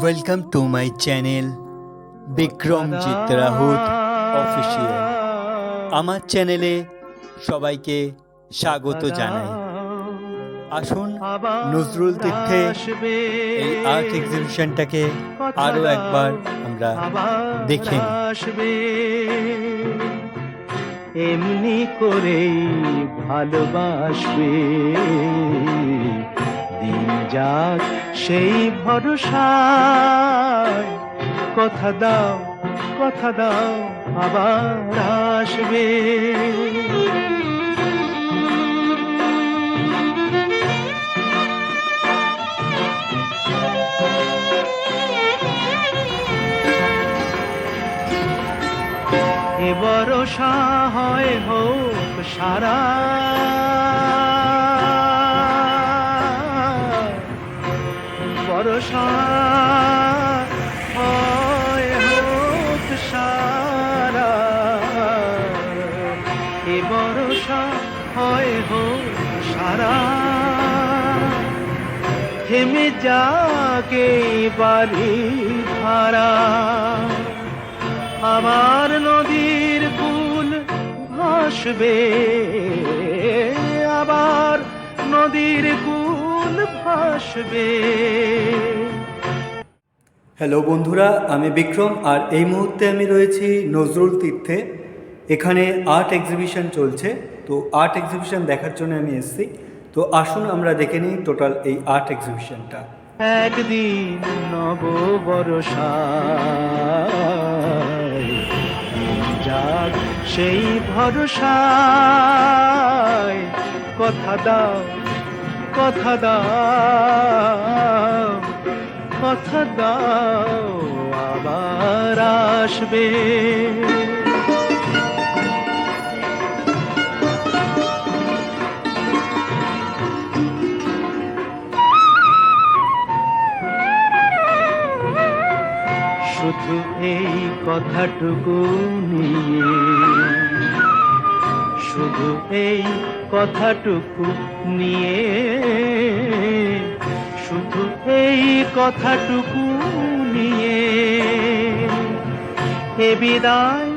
Welcome to my channel Bikramjit Rahut official. আমার চ্যানেলে সবাইকে স্বাগত জানাই। আসুন নজরুল তীর্থে এই আর্ট এক্সিবিশনটাকে আরও একবার আমরা দেখে নিই। এমনি করেই ভালোবাসবে, দিন যাক সেই ভরসায়। কথা দাও, কথা দাও, আবার আসবে। এ ভরসা হয় হোক সারা, ভরসা হয় হোক সারা, এ ভরসা হয় হোক সারা। থেমে যাকে বাড়ি ধারা, আমার নদীর কুল ভাসবে, আবার নদীর কুল ভাসবে। হ্যালো বন্ধুরা, আমি বিক্রম, আর এই মুহূর্তে আমি রয়েছি নজরুল তীর্থে। এখানে আর্ট এক্সিবিশন চলছে, তো আর্ট এক্সিবিশন দেখার জন্য আমি এসেছি। তো আসুন আমরা দেখে নিই টোটাল এই আর্ট এক্সিবিশনটা। একদিন নব বরষায়, যাক সেই ভরসায়। কথা দাও, কথা দাও, কথা দাও, আবার আসবে। শুধু এই কথাটুকু নিয়ে, শুধু এই কথাটুকু নিয়ে, শুধু এই কথাটুকু নিয়ে এ বিদায়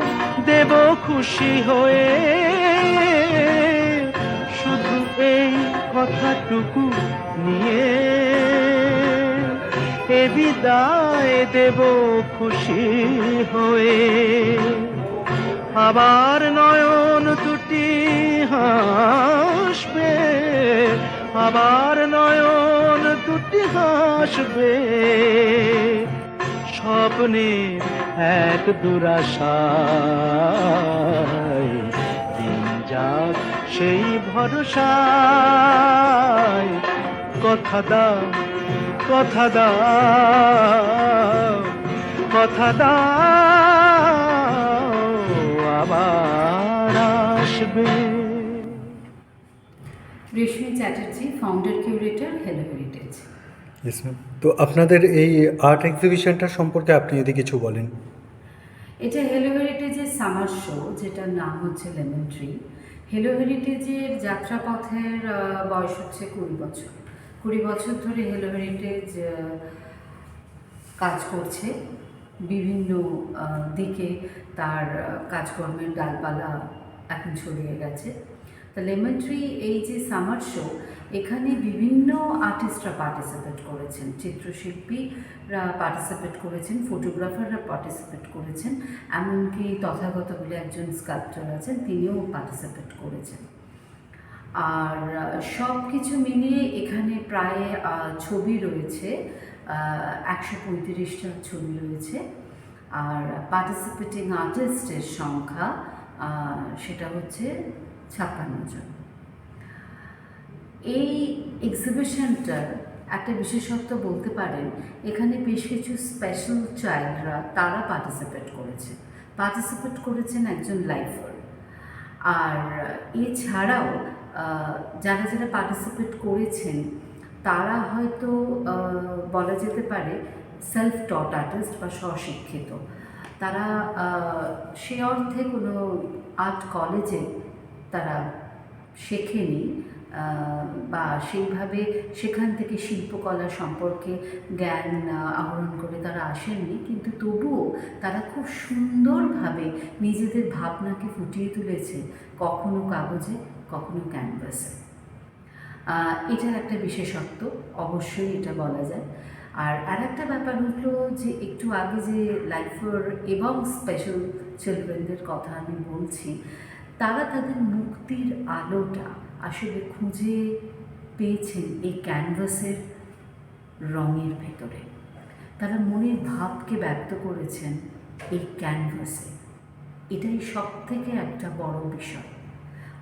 দেব খুশি হয়ে। শুধু এই কথাটুকু নিয়ে এ বিদায় দেব খুশি হয়ে। আবার নয়ন দুটি হাসবে, আবার নয়ন দুটি হাসবে। স্বপ্নের এক দুরাশায়, দিন যাক সেই ভরসায়। কথা দাও, কথা দাও, কথা দাও, আবার আসবে। Reshmi Chatterjee, founder curator, hello heritage. Yes ma'am. তো আপনাদের এই আর্ট এক্সিবিশনটা সম্পর্কে আপনি যদি কিছু বলেন। এটা হেলো হেরিটেজের সামার শো, যেটার নাম হচ্ছে লেমন ট্রি। হেলো হেরিটেজের যাত্রাপথের বয়স হচ্ছে 20 বছর। 20 বছর ধরে হেলো হেরিটেজ কাজ করছে। বিভিন্ন দিকে তার কাজকর্মের ডালপালা এখন ছড়িয়ে গেছে। তো লেমন ট্রি এই যে সামার শো, এখানে বিভিন্ন আর্টিস্টরা পার্টিসিপেট করেছেন, চিত্রশিল্পীরা পার্টিসিপেট করেছেন, ফটোগ্রাফাররা পার্টিসিপেট করেছেন, এমনকি তথাগত বলে একজন স্কাল্পচার আছেন, তিনিও পার্টিসিপেট করেছেন। আর সব কিছু মিলিয়ে এখানে প্রায় ছবি রয়েছে, 135টা ছবি রয়েছে। আর পার্টিসিপেটিং আর্টিস্টের সংখ্যা সেটা হচ্ছে 56 জন। এই এক্সিবিশনটার একটা বিশেষত্ব বলতে পারেন, এখানে বেশ কিছু স্পেশাল চাইল্ডরা তারা পার্টিসিপেট করেছেন একজন লাইফার। আর এছাড়াও যারা যারা পার্টিসিপেট করেছেন তারা হয়তো বলা যেতে পারে সেলফ টট আর্টিস্ট বা স্বশিক্ষিত। তারা সে অর্থে কোনো আর্ট কলেজে তারা শেখেনি, বা সেইভাবে সেখান থেকে শিল্পকলা সম্পর্কে জ্ঞান আহরণ করে তারা আসেননি, কিন্তু তবুও তারা খুব সুন্দরভাবে নিজেদের ভাবনাকে ফুটিয়ে তুলেছে, কখনো কাগজে কখনো ক্যানভাসে। এটার একটা বিশেষত্ব অবশ্যই এটা বলা যায়। আর একটা ব্যাপার হলো যে একটু আগে যে লাইফ ফর এবং স্পেশাল চিলড্রেনদের কথা আমি বলছি, তারা তাদের মুক্তির আলোটা আসলে খুঁজে পেয়েছেন এই ক্যানভাসের রঙের ভেতরে। তারা মনের ভাবকে ব্যক্ত করেছেন এই ক্যানভাসে। এটাই সব থেকে একটা বড় বিষয়।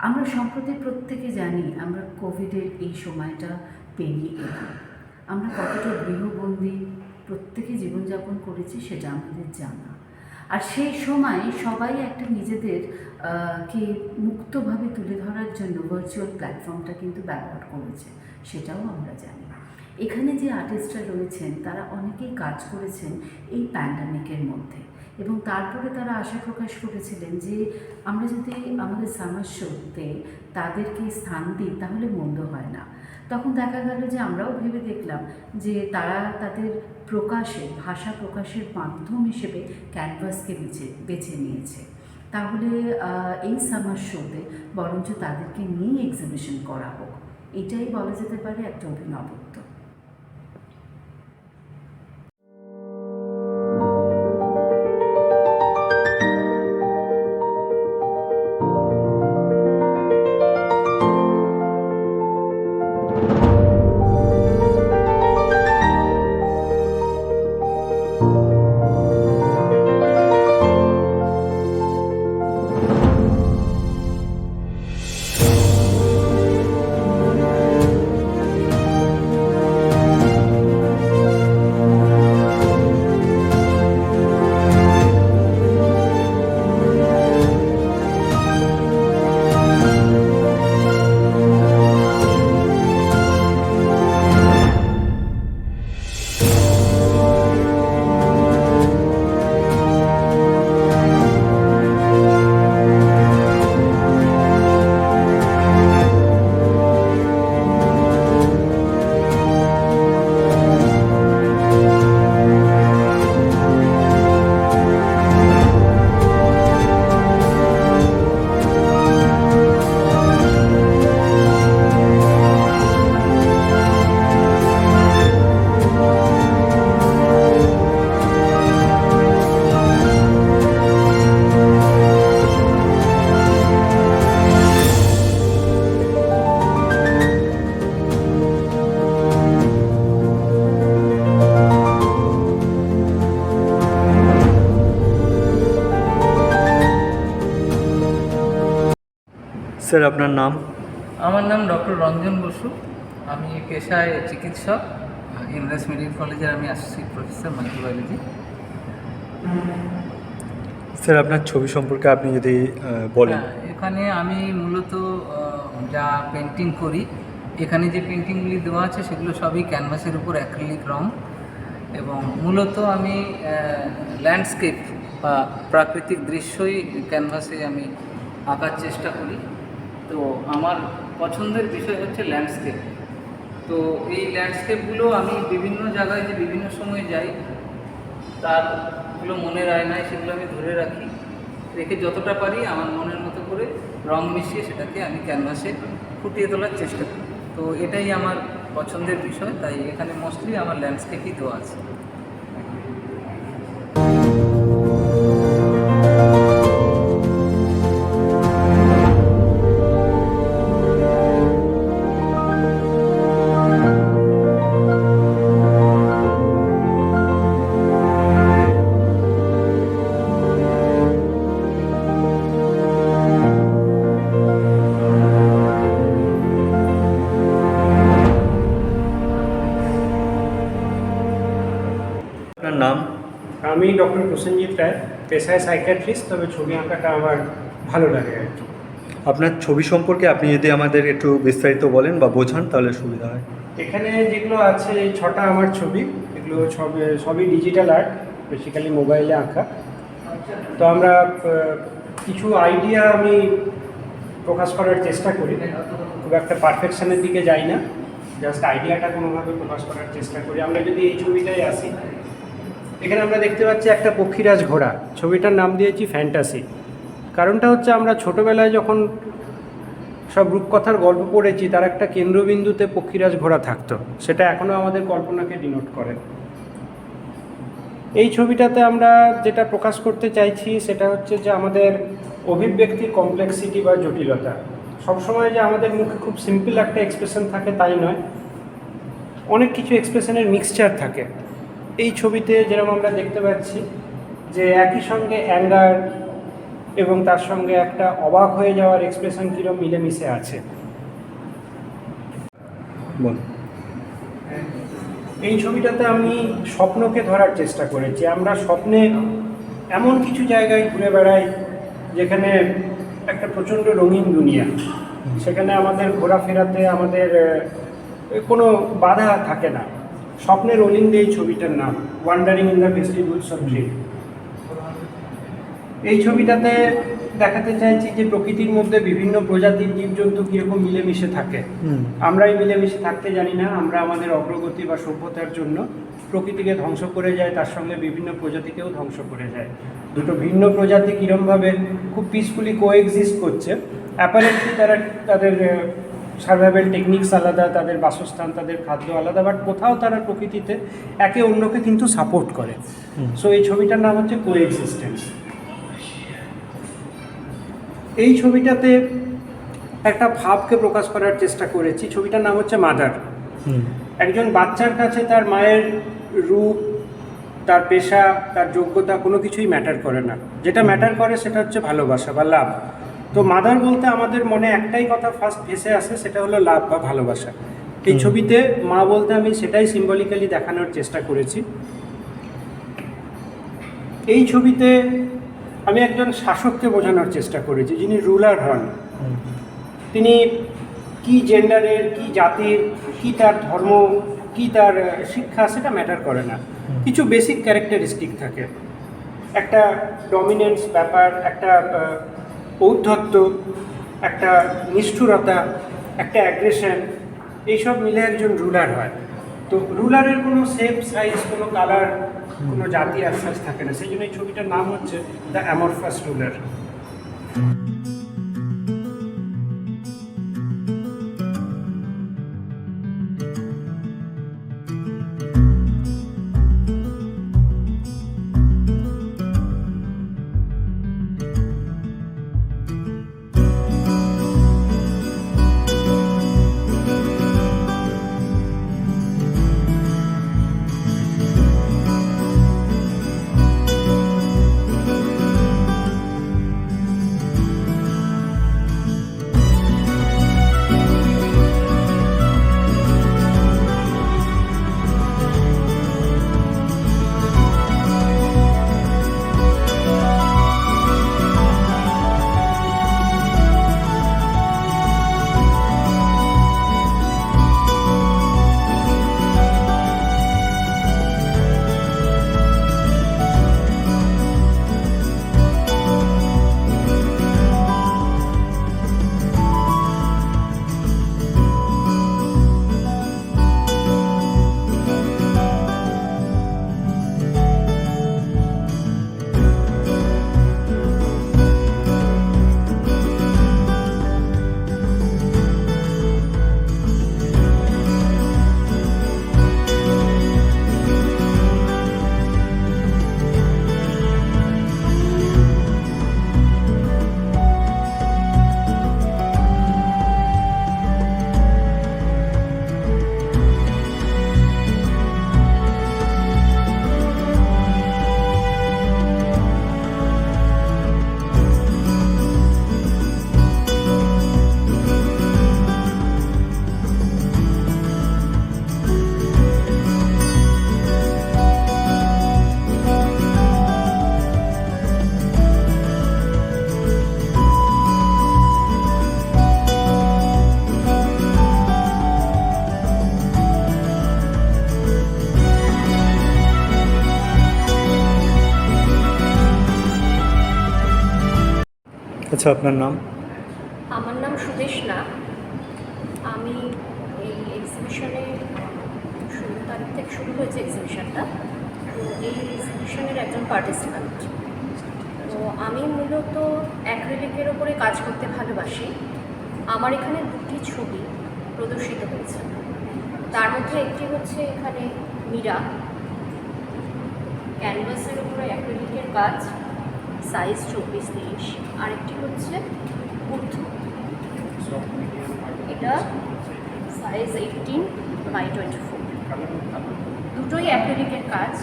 আমরা সম্প্রতি প্রত্যেকে জানি আমরা কোভিডের এই সময়টা পেরিয়ে এলাম। আমরা কতটা গৃহবন্দী প্রত্যেকে জীবনযাপন করেছি সেটা আমাদের জানা। আর সেই সময় সবাই একটা নিজেদের কে মুক্তভাবে তুলে ধরার জন্য ভার্চুয়াল প্ল্যাটফর্মটা কিন্তু ব্যবহার করেছে, সেটাও আমরা জানি। এখানে যে আর্টিস্টরা রয়েছেন তারা অনেকেই কাজ করেছেন এই প্যান্ডামিকের মধ্যে, এবং তারপরে তারা আশা প্রকাশ করেছিলেন যে আমরা যদি আমাদের সামার শোতে তাদেরকে স্থান দিই তাহলে মন্দ হয় না। তখন দেখা গেল যে আমরাও ভেবে দেখলাম যে তারা তাদের ভাষা প্রকাশের মাধ্যম হিসেবে ক্যানভাসকে বেছে নিয়েছে। তাহলে এই সামার শোতে বরঞ্চ তাদেরকে নিয়ে এক্সিবিশন করা হোক, এটাই বলা যেতে পারে একটা অভিনবত্ব। স্যার আপনার নাম? আমার নাম ডক্টর রঞ্জন বসু। আমি পেশায় চিকিৎসক। ইন্দ্রাস মেডিকেল কলেজের আমি অ্যাসোসিয়েট প্রফেসর মাইক্রোবায়োলজি। স্যার আপনার ছবি সম্পর্কে আপনি যদি বলেন। এখানে আমি মূলত যা পেন্টিং করি, এখানে যে পেন্টিংগুলি দেওয়া আছে সেগুলো সবই ক্যানভাসের উপর অ্যাক্রিলিক রং, এবং মূলত আমি ল্যান্ডস্কেপ বা প্রাকৃতিক দৃশ্যই ক্যানভাসে আমি আঁকার চেষ্টা করি। তো আমার পছন্দের বিষয় হচ্ছে ল্যান্ডস্কেপ। তো এই ল্যান্ডস্কেপগুলো আমি বিভিন্ন জায়গায় যে বিভিন্ন সময় যাই তারগুলো মনের আয়নায় সেগুলো আমি ধরে রাখি, রেখে যতটা পারি আমার মনের মতো করে রং মিশিয়ে সেটাকে আমি ক্যানভাসে ফুটিয়ে তোলার চেষ্টা করি। তো এটাই আমার পছন্দের বিষয়, তাই এখানে মোস্টলি আমার ল্যান্ডস্কেপই তো আছে। আপনার নাম? আমি ডক্টর প্রসেনজিৎ রায়, পেশায় সাইকিয়াট্রিস্ট, তবে ছবি আঁকাটা আমার ভালো লাগে আর কি। আপনার ছবি সম্পর্কে আপনি যদি আমাদের একটু বিস্তারিত বলেন বা বোঝান তাহলে সুবিধা হয়। এখানে যেগুলো আছে এই 6টা আমার ছবি, এগুলো সবই ডিজিটাল আর্ট, বেসিক্যালি মোবাইলে আঁকা। তো আমরা কিছু আইডিয়া আমি প্রকাশ করার চেষ্টা করি, খুব একটা পারফেকশনের দিকে যাই না, জাস্ট আইডিয়াটা কোনোভাবে প্রকাশ করার চেষ্টা করি। আমরা যদি এই ছবিটায় আসি, এখানে আমরা দেখতে পাচ্ছি একটা পক্ষীরাজ ঘোড়া, ছবিটার নাম দিয়েছি ফ্যান্টাসি। কারণটা হচ্ছে আমরা ছোটোবেলায় যখন সব রূপকথার গল্প পড়েছি তার একটা কেন্দ্রবিন্দুতে পক্ষীরাজ ঘোড়া থাকতো, সেটা এখনও আমাদের কল্পনাকে ডিনোট করে। এই ছবিটাতে আমরা যেটা প্রকাশ করতে চাইছি সেটা হচ্ছে যে আমাদের অভিব্যক্তির কমপ্লেক্সিটি বা জটিলতা। সবসময় যে আমাদের মুখে খুব সিম্পল একটা এক্সপ্রেশন থাকে তাই নয়, অনেক কিছু এক্সপ্রেশনের মিক্সচার থাকে। এই ছবিতে যেরকম আমরা দেখতে পাচ্ছি যে একই সঙ্গে অ্যাঙ্গার এবং তার সঙ্গে একটা অবাক হয়ে যাওয়ার এক্সপ্রেশন কীরকম মিলেমিশে আছে। বল। এই ছবিটাতে আমি স্বপ্নকে ধরার চেষ্টা করেছি। আমরা স্বপ্নে এমন কিছু জায়গায় ঘুরে বেড়াই যেখানে একটা প্রচণ্ড রঙিন দুনিয়া, সেখানে আমাদের ঘোরাফেরাতে আমাদের কোনো বাধা থাকে না। স্বপ্নের অলিন্দে এই ছবিটার নাম, wandering in the festivals of dream. এই ছবিটাতে দেখাতে চাইছি যে প্রকৃতির মধ্যে বিভিন্ন প্রজাতির জীবজন্তু কীরকম মিলেমিশে থাকে। আমরা এই মিলেমিশে থাকতে জানি না, আমরা আমাদের অগ্রগতি বা সভ্যতার জন্য প্রকৃতিকে ধ্বংস করে যায়, তার সঙ্গে বিভিন্ন প্রজাতিকেও ধ্বংস করে যায়। দুটো ভিন্ন প্রজাতি কীরমভাবে খুব পিসফুলি কোএক্সিস্ট করছে। অ্যাপারেন্টলি তারা তাদের সার্ভাইভাল টেকনিক্স আলাদা, তাদের বাসস্থান, তাদের খাদ্য আলাদা, বাট কোথাও তারা প্রকৃতিতে একে অন্যকে কিন্তু সাপোর্ট করে। সো এই ছবিটার নাম হচ্ছে কোএক্সিস্টেন্স। এই ছবিটাতে একটা ভাবকে প্রকাশ করার চেষ্টা করেছি। ছবিটার নাম হচ্ছে মাদার। একজন বাচ্চার কাছে তার মায়ের রূপ, তার পেশা, তার যোগ্যতা কোনো কিছুই ম্যাটার করে না। যেটা ম্যাটার করে সেটা হচ্ছে ভালোবাসা বা লাভ। তো মাদার বলতে আমাদের মনে একটাই কথা ফার্স্ট ভেসে আসে, সেটা হলো লাভ বা ভালোবাসা। এই ছবিতে মা বলতে আমি সেটাই সিম্বলিক্যালি দেখানোর চেষ্টা করেছি। এই ছবিতে আমি একজন শাসককে বোঝানোর চেষ্টা করেছি যিনি রুলার হন। তিনি কি জেন্ডারের, কি জাতির, কি তার ধর্ম, কি তার শিক্ষা, সেটা ম্যাটার করে না। কিছু বেসিক ক্যারেক্টারিস্টিক থাকে, একটা ডমিনেন্স ব্যাপার, একটা ঔদ্ধত্য, একটা নিষ্ঠুরতা, একটা অ্যাগ্রেশন, এইসব মিলে একজন রুলার হয়। তো রুলারের কোনো শেপ, সাইজ, কোনো কালার, কোনো জাতি আশ্বাস থাকে না। সেই জন্য এই ছবিটার নাম হচ্ছে দ্য অ্যামরফাস রুলার। আচ্ছা, আপনার নাম? আমার নাম সুদেশনা। আমি এই এক্সিবিশনে 16 তারিখ থেকে শুরু হয়েছে এক্সিবিশনটা। তো এই এক্সিবিশনের একজন পার্টিসিপেন্ট। তো আমি মূলত অ্যাক্রিলিকের ওপরে কাজ করতে ভালোবাসি। আমার এখানে 2টি ছবি প্রদর্শিত হয়েছে। তার মধ্যে একটি হচ্ছে এখানে মীরা, ক্যানভাসের উপরে অ্যাক্রিলিকের কাজ, সাইজ 24-30। আরেকটি হচ্ছে বুদ্ধ, এটা সাইজ 18x24। দুটোই অ্যাক্রিলিকের কাজ।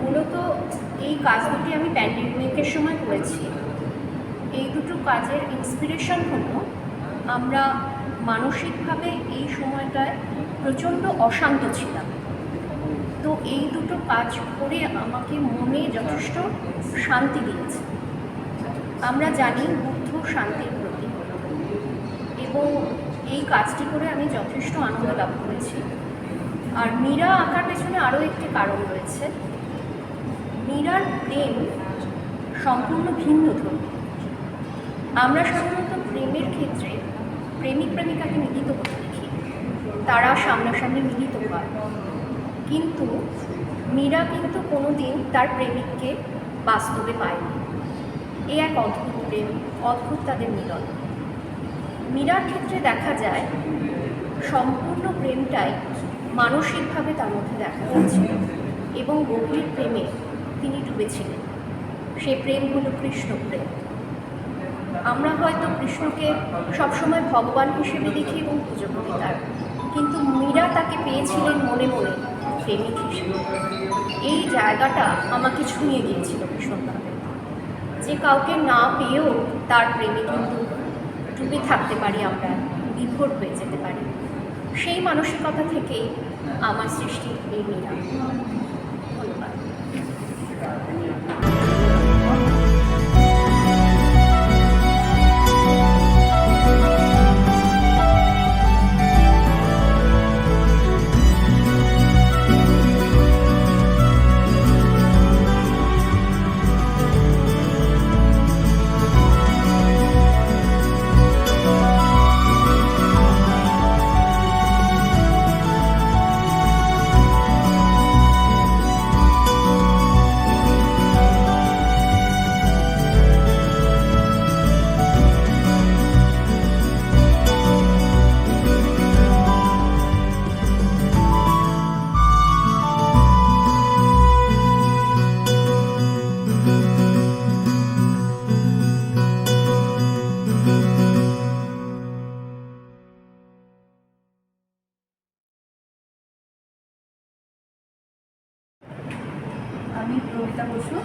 মূলত এই কাজ দুটি আমি প্যান্ডেমিকের সময় করেছি। এই দুটো কাজের ইন্সপিরেশন হলো আমরা মানসিকভাবে এই সময়টায় প্রচণ্ড অশান্ত ছিলাম। তো এই দুটো কাজ করে আমাকে মনে যথেষ্ট শান্তি দিয়েছে। আমরা জানি বুদ্ধ শান্তির প্রতীক, এবং এই কাজটি করে আমি যথেষ্ট আনন্দ লাভ করেছি। আর মীরা আঁকার পেছনে আরও একটি কারণ রয়েছে। মীরার প্রেম সম্পূর্ণ ভিন্ন ধর্মী। আমরা সাধারণত প্রেমের ক্ষেত্রে প্রেমিক প্রেমিকাকে মিলিত হতে দেখি, তারা সামনাসামনি মিলিত হয়, কিন্তু মীরা কিন্তু কোনোদিন তার প্রেমিককে বাস্তবে পায়নি। এ এক অদ্ভুত প্রেম, অদ্ভুত তাদের মিলন। মীরার ক্ষেত্রে দেখা যায় সম্পূর্ণ প্রেমটাই মানসিকভাবে তার মধ্যে দেখা যাচ্ছিল, এবং গভীর প্রেমে তিনি ডুবেছিলেন। সে প্রেম হলো কৃষ্ণ প্রেম। আমরা হয়তো কৃষ্ণকে সবসময় ভগবান হিসেবে দেখি এবং পুজো করি তার, কিন্তু মীরা তাকে পেয়েছিলেন মনে মনে প্রেমিক হিসেবে। এই জায়গাটা আমাকে ছুঁয়ে গিয়েছিল ভীষণভাবে, যে কাউকে না পেয়েও তার প্রেমে কিন্তু ডুবে থাকতে পারি, আমরা বিভোর হয়ে যেতে পারি। সেই মানসিকতা থেকেই আমার সৃষ্টি এই মীরা। ধন্যবাদ। আমি প্রমিতা বসু।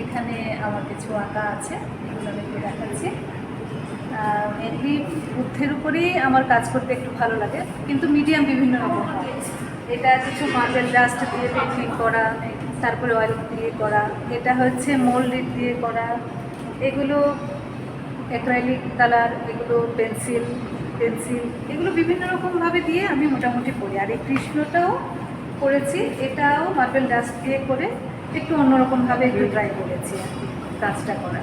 এখানে আমার কিছু আঁকা আছে, এগুলো আমি একটু দেখাচ্ছি। মেনলি বুদ্ধের উপরেই আমার কাজ করতে একটু ভালো লাগে, কিন্তু মিডিয়াম বিভিন্ন রকম হয়। এটা কিছু মার্বেল ডাস্ট দিয়ে পেন্টিং করা, তারপরে অয়েল দিয়ে করা, এটা হচ্ছে মোল্ড দিয়ে করা, এগুলো অ্যাক্রাইলিক কালার, এগুলো পেন্সিল, এগুলো বিভিন্ন রকমভাবে দিয়ে আমি মোটামুটি করি। আর এই কৃষ্ণটাও করেছি, এটাও মার্বেল ডাস্ট দিয়ে করে একটু অন্যরকমভাবে একটু ট্রাই করেছি আর কি কাজটা করা।